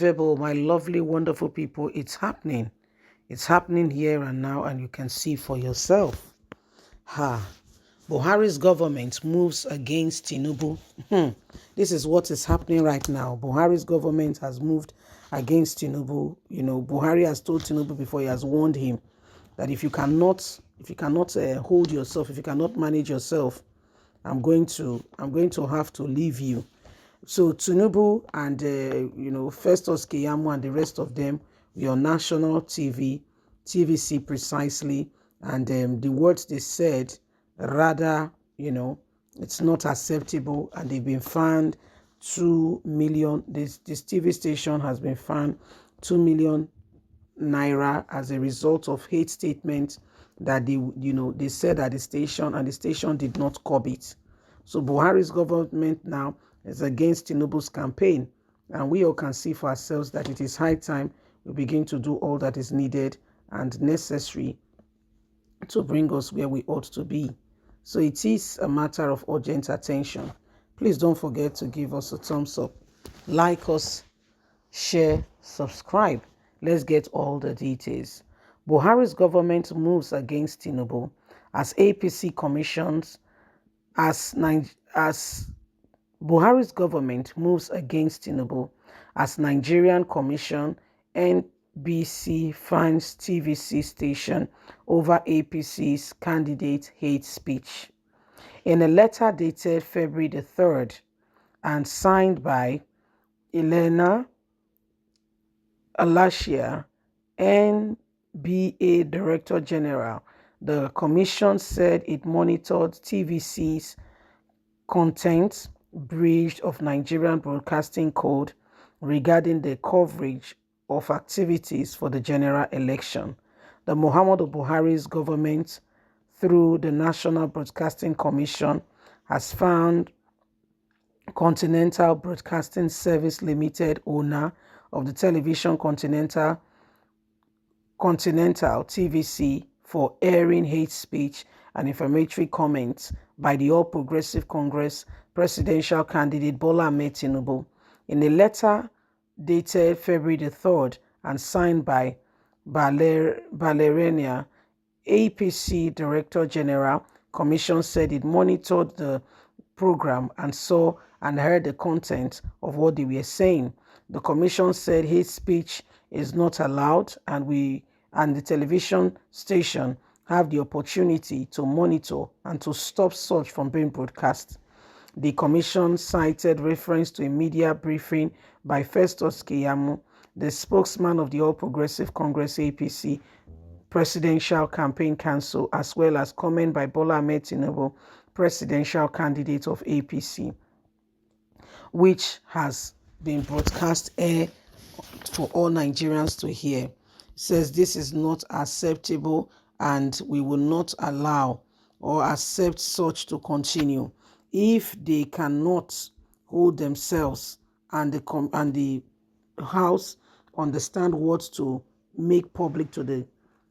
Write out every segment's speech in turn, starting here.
My lovely, wonderful people, it's happening. It's happening here and now, and you can see for yourself. Buhari's government moves against Tinubu. This is what is happening right now. Buhari's government has moved against Tinubu. Buhari has told Tinubu before, he has warned him that if you cannot hold yourself, if you cannot manage yourself, I'm going to have to leave you. So Tinubu and Festus Keyamo and the rest of them were on national TV, TVC precisely, and the words they said rather, it's not acceptable, and they've been fined 2 million. This TV station has been fined 2 million naira as a result of hate statements that they said at the station, and the station did not curb it. So Buhari's government now is against Tinubu's campaign, and we all can see for ourselves that it is high time we begin to do all that is needed and necessary to bring us where we ought to be. So it is a matter of urgent attention. Please don't forget to give us a thumbs up, like us, share, subscribe. Let's get all the details. Buhari's government moves against Tinubu as APC commissions as Buhari's government moves against Tinubu as Nigerian Commission NBC fines TVC station over APC's candidate hate speech. In a letter dated February the 3rd and signed by Elena Alashia, NBA Director General, the Commission said it monitored TVC's content breach of Nigerian Broadcasting Code regarding the coverage of activities for the general election. The Muhammadu Buhari's government, through the National Broadcasting Commission, has found Continental Broadcasting Service Limited, owner of the television Continental TVC, for airing hate speech and inflammatory comments by the All Progressive Congress presidential candidate Bola Ahmed Tinubu. In a letter dated February the 3rd and signed by Ballerina, APC Director General, Commission said it monitored the program and saw and heard the content of what they were saying. The Commission said hate speech is not allowed, and the television station have the opportunity to monitor and to stop such from being broadcast. The Commission cited reference to a media briefing by Festus Keyamo, the spokesman of the All Progressive Congress APC Presidential Campaign Council, as well as comment by Bola Ahmed Tinubu, presidential candidate of APC, which has been broadcast air for all Nigerians to hear. It says this is not acceptable, and we will not allow or accept such to continue. If they cannot hold themselves and the House understand what to make public to the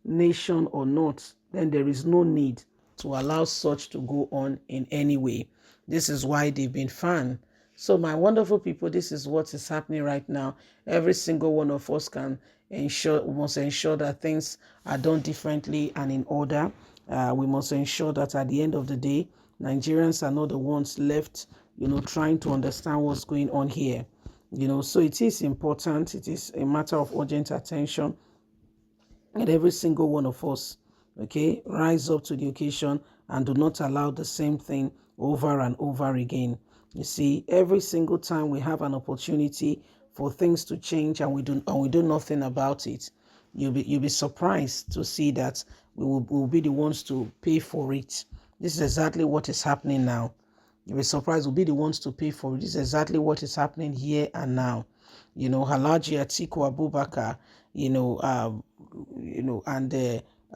nation or not, then there is no need to allow such to go on in any way. This is why they've been fanned. So my wonderful people, this is what is happening right now. Every single one of us must ensure that things are done differently and in order. We must ensure that at the end of the day, Nigerians are not the ones left, trying to understand what's going on here. So it is important. It is a matter of urgent attention. And every single one of us, rise up to the occasion and do not allow the same thing over and over again. You see, every single time we have an opportunity for things to change and we do nothing about it, you'll be surprised to see that we'll be the ones to pay for it. This is exactly what is happening now. You'll be surprised we'll be the ones to pay for it. This is exactly what is happening here and now. Alhaji Atiku Abubakar, and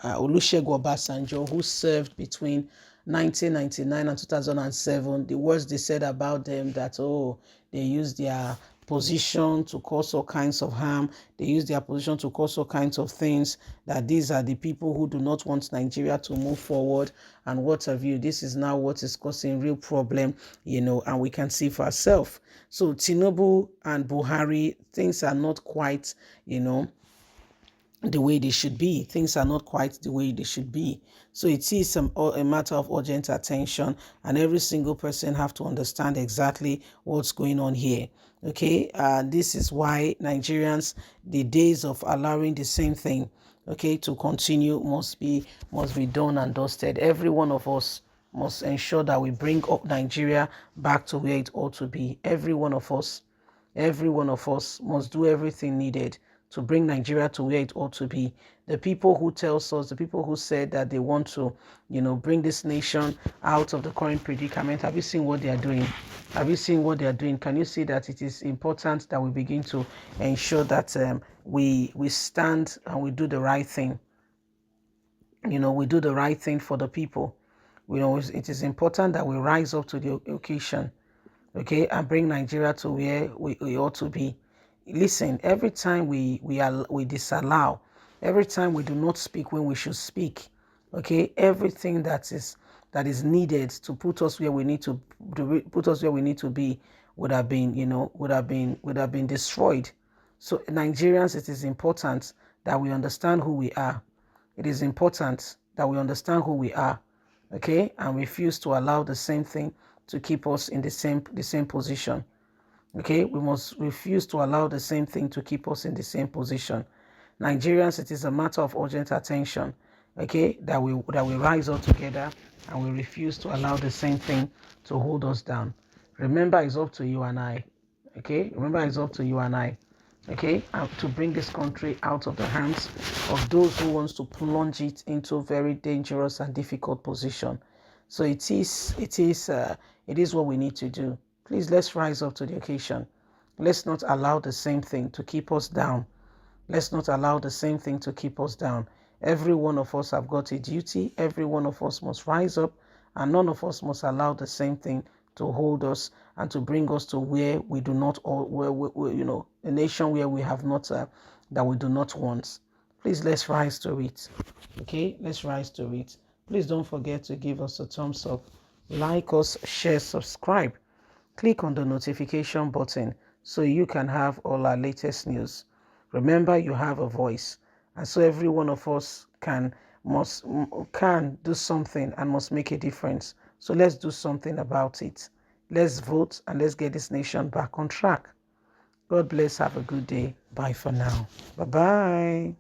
Olusegun Obasanjo, who served between 1999 and 2007, the words they said about them, that they used their position to cause all kinds of harm. They use their position to cause all kinds of things, that these are the people who do not want Nigeria to move forward and what have you. This is now what is causing real problem, and we can see for ourselves. So Tinubu and Buhari, things are not quite, the way they should be. Things are not quite the way they should be. So it is a matter of urgent attention, and every single person have to understand exactly what's going on here. Okay, this is why Nigerians, the days of allowing the same thing, to continue must be done and dusted. Every one of us must ensure that we bring up Nigeria back to where it ought to be. Every one of us must do everything needed to bring Nigeria to where it ought to be. The people who the people who said that they want to, bring this nation out of the current predicament, have you seen what they are doing? Have you seen what they are doing? Can you see that it is important that we begin to ensure that we stand and we do the right thing? We do the right thing for the people. It is important that we rise up to the occasion, and bring Nigeria to where we ought to be. Listen, every time we disallow, every time we do not speak when we should speak, everything that is needed to put us where we need to be would have been destroyed. So Nigerians, it is important that we understand who we are. It is important that we understand who we are, and refuse to allow the same thing to keep us in the same position. We must refuse to allow the same thing to keep us in the same position. Nigerians, it is a matter of urgent attention, that we rise up together and we refuse to allow the same thing to hold us down. Remember, it's up to you and I. Remember, it's up to you and I. To bring this country out of the hands of those who wants to plunge it into a very dangerous and difficult position. So it is what we need to do. Please, let's rise up to the occasion. Let's not allow the same thing to keep us down. Let's not allow the same thing to keep us down. Every one of us have got a duty. Every one of us must rise up, and none of us must allow the same thing to hold us and to bring us to where we do not, a nation where we have not, that we do not want. Please, let's rise to it. Let's rise to it. Please don't forget to give us a thumbs up, like us, share, subscribe. Click on the notification button so you can have all our latest news. Remember, you have a voice, and so every one of us can do something and must make a difference. So let's do something about it. Let's vote and let's get this nation back on track. God bless. Have a good day. Bye for now. Bye-bye.